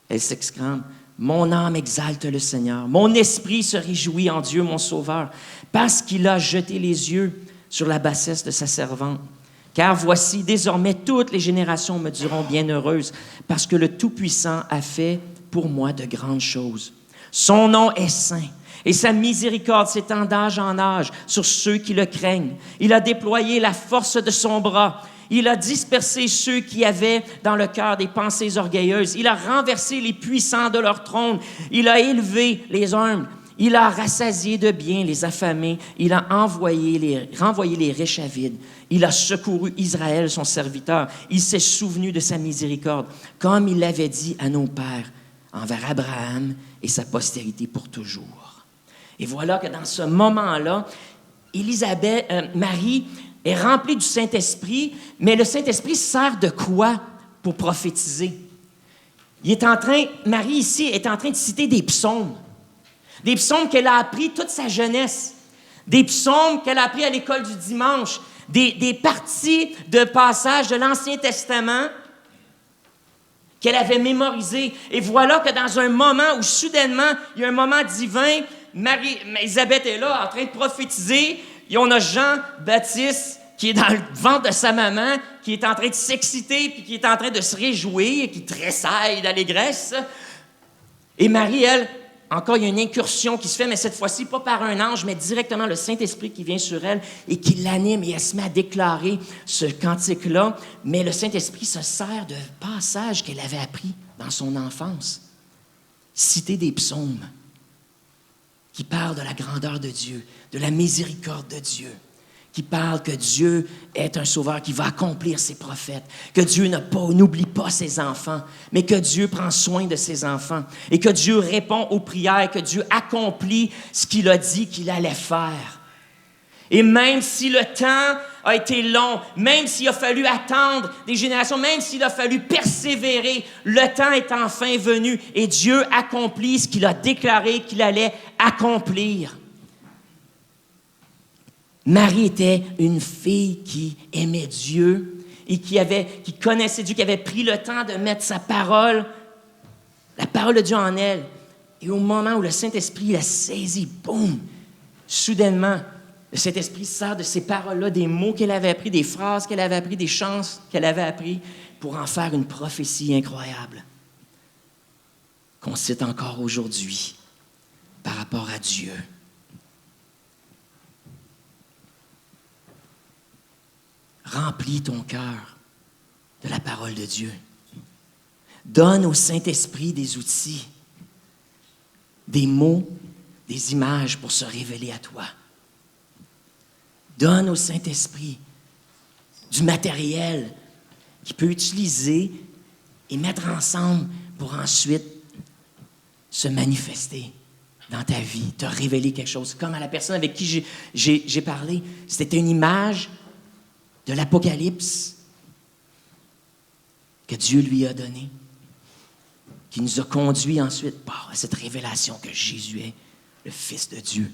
elle s'exclame, « Mon âme exalte le Seigneur, mon esprit se réjouit en Dieu, mon Sauveur, parce qu'il a jeté les yeux sur la bassesse de sa servante. Car voici, désormais, toutes les générations me diront bienheureuse, parce que le Tout-Puissant a fait pour moi de grandes choses. Son nom est saint, et sa miséricorde s'étend d'âge en âge sur ceux qui le craignent. Il a déployé la force de son bras. Il a dispersé ceux qui avaient dans le cœur des pensées orgueilleuses. Il a renversé les puissants de leur trône. Il a élevé les humbles. Il a rassasié de biens les affamés. Il a renvoyé les riches à vide. Il a secouru Israël, son serviteur. Il s'est souvenu de sa miséricorde, comme il l'avait dit à nos pères, envers Abraham et sa postérité pour toujours. Et voilà que dans ce moment-là, Marie est remplie du Saint-Esprit, mais le Saint-Esprit sert de quoi pour prophétiser? Marie ici est en train de citer des psaumes. Des psaumes qu'elle a appris toute sa jeunesse. Des psaumes qu'elle a appris à l'école du dimanche. Des parties de passages de l'Ancien Testament qu'elle avait mémorisées. Et voilà que dans un moment où soudainement, il y a un moment divin, Élisabeth est là en train de prophétiser. Et on a Jean-Baptiste qui est dans le ventre de sa maman, qui est en train de s'exciter, puis qui est en train de se réjouir, qui tressaille d'allégresse. Et Marie, elle, encore, il y a une incursion qui se fait, mais cette fois-ci, pas par un ange, mais directement le Saint-Esprit qui vient sur elle et qui l'anime, et elle se met à déclarer ce cantique-là. Mais le Saint-Esprit se sert de passages qu'elle avait appris dans son enfance. Citer des psaumes qui parlent de la grandeur de Dieu, de la miséricorde de Dieu, qui parle que Dieu est un sauveur qui va accomplir ses prophètes, que Dieu n'oublie pas ses enfants, mais que Dieu prend soin de ses enfants et que Dieu répond aux prières, que Dieu accomplit ce qu'il a dit qu'il allait faire. Et même si le temps a été long, même s'il a fallu attendre des générations, même s'il a fallu persévérer, le temps est enfin venu et Dieu accomplit ce qu'il a déclaré qu'il allait accomplir. Marie était une fille qui aimait Dieu et qui connaissait Dieu, qui avait pris le temps de mettre la parole de Dieu en elle. Et au moment où le Saint-Esprit la saisit, boum, soudainement, le Saint-Esprit sort de ces paroles-là, des mots qu'elle avait appris, des phrases qu'elle avait appris, des chants qu'elle avait appris, pour en faire une prophétie incroyable qu'on cite encore aujourd'hui par rapport à Dieu. Remplis ton cœur de la parole de Dieu. Donne au Saint-Esprit des outils, des mots, des images pour se révéler à toi. Donne au Saint-Esprit du matériel qu'il peut utiliser et mettre ensemble pour ensuite se manifester dans ta vie, te révéler quelque chose. Comme à la personne avec qui j'ai parlé, c'était une image de l'Apocalypse que Dieu lui a donnée, qui nous a conduits ensuite à cette révélation que Jésus est le Fils de Dieu,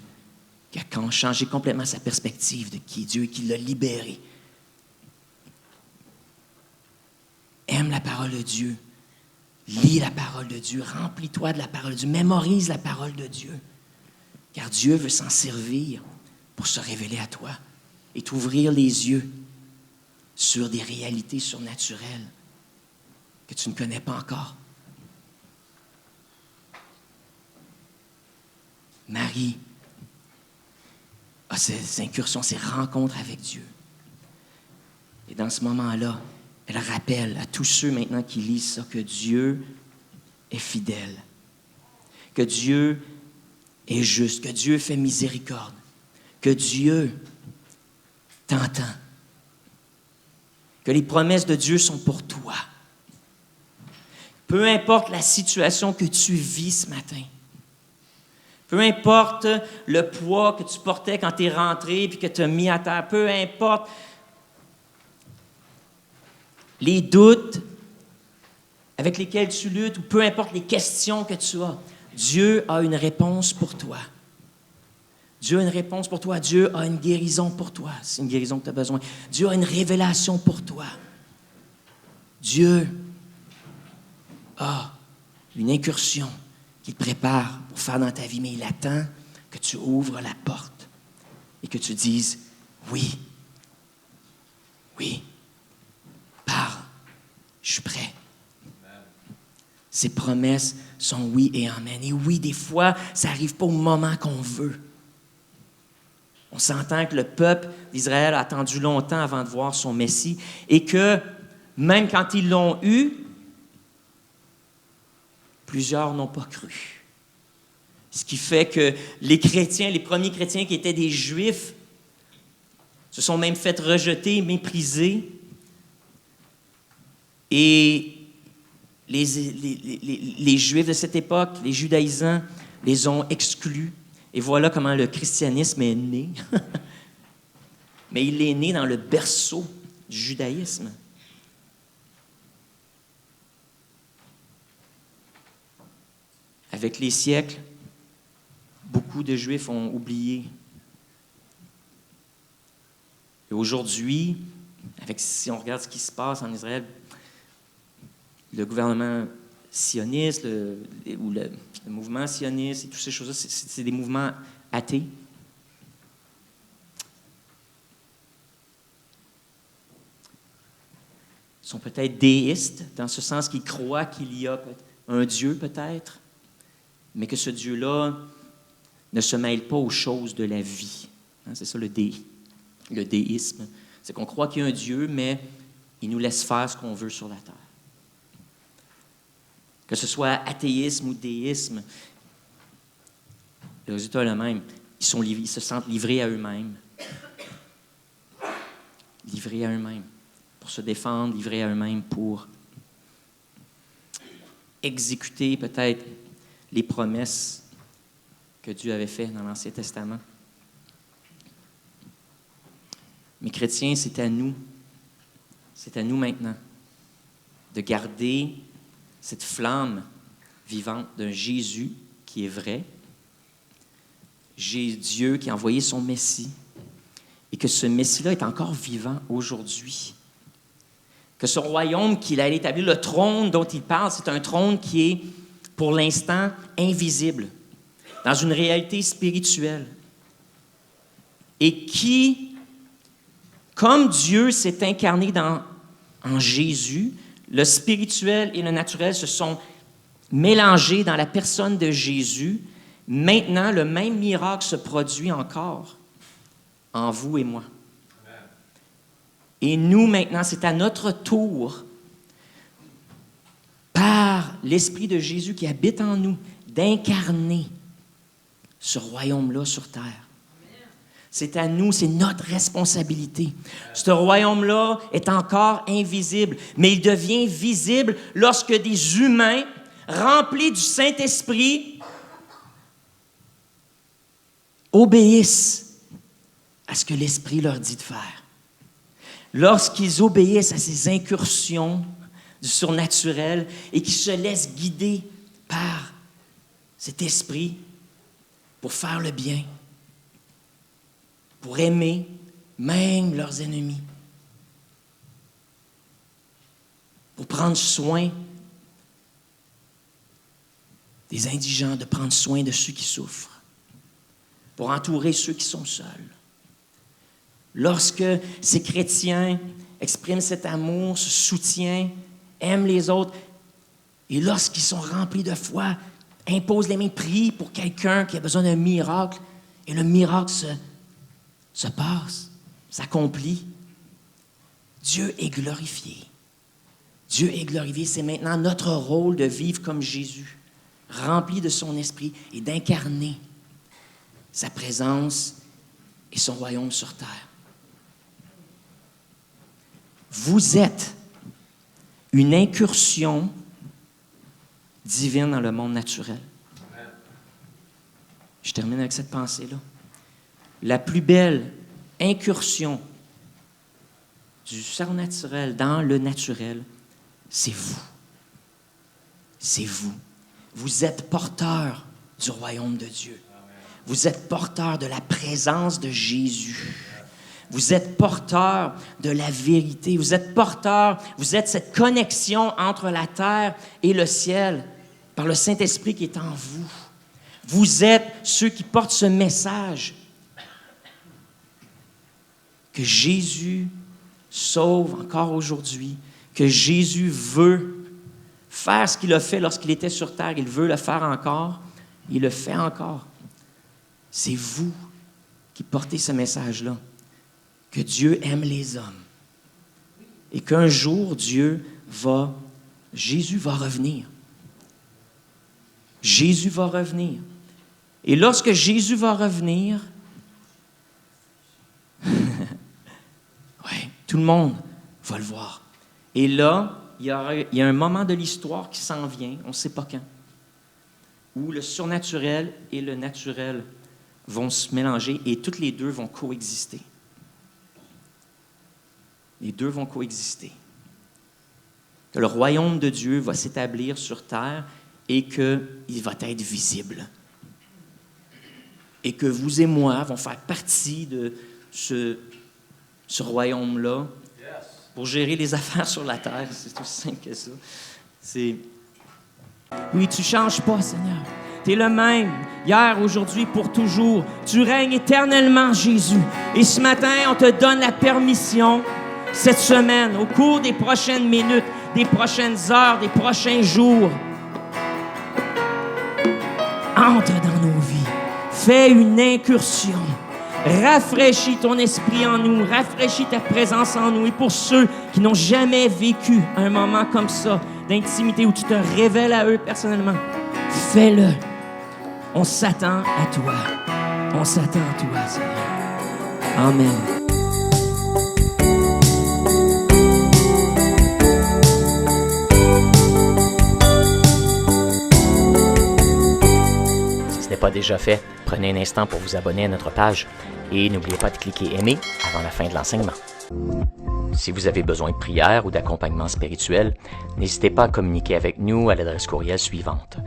qui a changé complètement sa perspective de qui est Dieu et qui l'a libéré. Aime la parole de Dieu. Lis la parole de Dieu. Remplis-toi de la parole de Dieu. Mémorise la parole de Dieu. Car Dieu veut s'en servir pour se révéler à toi et t'ouvrir les yeux sur des réalités surnaturelles que tu ne connais pas encore. Marie a ces incursions, ces rencontres avec Dieu. Et dans ce moment-là, elle rappelle à tous ceux maintenant qui lisent ça que Dieu est fidèle, que Dieu est juste, que Dieu fait miséricorde, que Dieu t'entend, que les promesses de Dieu sont pour toi. Peu importe la situation que tu vis ce matin, peu importe le poids que tu portais quand tu es rentré et que tu as mis à terre, peu importe les doutes avec lesquels tu luttes ou peu importe les questions que tu as, Dieu a une réponse pour toi. Dieu a une réponse pour toi. Dieu a une guérison pour toi. C'est une guérison que tu as besoin. Dieu a une révélation pour toi. Dieu a une incursion qu'il prépare pour faire dans ta vie, mais il attend que tu ouvres la porte et que tu dises « Oui, oui, parle, je suis prêt. » Ses promesses sont oui et amen. Et oui, des fois, ça n'arrive pas au moment qu'on veut. On s'entend que le peuple d'Israël a attendu longtemps avant de voir son Messie et que même quand ils l'ont eu, plusieurs n'ont pas cru. Ce qui fait que les chrétiens, les premiers chrétiens qui étaient des Juifs, se sont même fait rejeter, mépriser. Et les Juifs de cette époque, les judaïsants, les ont exclus. Et voilà comment le christianisme est né. Mais il est né dans le berceau du judaïsme. Avec les siècles, beaucoup de Juifs ont oublié. Et aujourd'hui, si on regarde ce qui se passe en Israël, le gouvernement sioniste ou le mouvement sioniste et toutes ces choses-là, c'est des mouvements athées. Ils sont peut-être déistes, dans ce sens qu'ils croient qu'il y a un Dieu peut-être, mais que ce Dieu-là ne se mêle pas aux choses de la vie. C'est ça le déisme. C'est qu'on croit qu'il y a un Dieu, mais il nous laisse faire ce qu'on veut sur la terre. Que ce soit athéisme ou déisme, le résultat est le même. Ils se sentent livrés à eux-mêmes. Livrés à eux-mêmes. Pour se défendre, livrés à eux-mêmes pour exécuter peut-être les promesses que Dieu avait faites dans l'Ancien Testament. Mais chrétiens, c'est à nous maintenant de garder cette flamme vivante d'un Jésus qui est vrai, Dieu qui a envoyé son Messie, et que ce Messie-là est encore vivant aujourd'hui. Que ce royaume qu'il a établi, le trône dont il parle, c'est un trône qui est pour l'instant invisible, dans une réalité spirituelle, et qui, comme Dieu s'est incarné en Jésus, le spirituel et le naturel se sont mélangés dans la personne de Jésus. Maintenant, le même miracle se produit encore en vous et moi. Et nous, maintenant, c'est à notre tour, par l'Esprit de Jésus qui habite en nous, d'incarner ce royaume-là sur terre. C'est à nous, c'est notre responsabilité. Ce royaume-là est encore invisible, mais il devient visible lorsque des humains remplis du Saint-Esprit obéissent à ce que l'Esprit leur dit de faire. Lorsqu'ils obéissent à ces incursions du surnaturel et qu'ils se laissent guider par cet esprit pour faire le bien, pour aimer même leurs ennemis, pour prendre soin des indigents, de prendre soin de ceux qui souffrent, pour entourer ceux qui sont seuls. Lorsque ces chrétiens expriment cet amour, ce soutien, aiment les autres, et lorsqu'ils sont remplis de foi, imposent les mains, prient pour quelqu'un qui a besoin d'un miracle, et le miracle se passe, s'accomplit, Dieu est glorifié. Dieu est glorifié. C'est maintenant notre rôle de vivre comme Jésus, rempli de son esprit et d'incarner sa présence et son royaume sur terre. Vous êtes une incursion divine dans le monde naturel. Je termine avec cette pensée-là. La plus belle incursion du surnaturel dans le naturel, c'est vous. C'est vous. Vous êtes porteur du royaume de Dieu. Vous êtes porteur de la présence de Jésus. Vous êtes porteur de la vérité. Vous êtes porteur, vous êtes cette connexion entre la terre et le ciel par le Saint-Esprit qui est en vous. Vous êtes ceux qui portent ce message que Jésus sauve encore aujourd'hui, que Jésus veut faire ce qu'il a fait lorsqu'il était sur terre. Il veut le faire encore. Il le fait encore. C'est vous qui portez ce message-là, que Dieu aime les hommes et qu'un jour, Jésus va revenir. Jésus va revenir. Et lorsque Jésus va revenir, ouais, tout le monde va le voir. Et là, il y a un moment de l'histoire qui s'en vient, on ne sait pas quand, où le surnaturel et le naturel vont se mélanger et toutes les deux vont coexister. Les deux vont coexister. Que le royaume de Dieu va s'établir sur terre et qu'il va être visible. Et que vous et moi vont faire partie de ce royaume-là pour gérer les affaires sur la terre. C'est aussi simple que ça. Oui, tu ne changes pas, Seigneur. Tu es le même, hier, aujourd'hui, pour toujours. Tu règnes éternellement, Jésus. Et ce matin, on te donne la permission, cette semaine, au cours des prochaines minutes, des prochaines heures, des prochains jours, entre dans nos vies. Fais une incursion. Rafraîchis ton esprit en nous. Rafraîchis ta présence en nous. Et pour ceux qui n'ont jamais vécu un moment comme ça, d'intimité, où tu te révèles à eux personnellement, fais-le. On s'attend à toi. On s'attend à toi, Seigneur. Amen. Si ce n'est pas déjà fait, prenez un instant pour vous abonner à notre page et n'oubliez pas de cliquer aimer avant la fin de l'enseignement. Si vous avez besoin de prière ou d'accompagnement spirituel, n'hésitez pas à communiquer avec nous à l'adresse courriel suivante: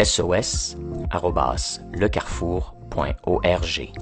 sos@lecarrefour.org.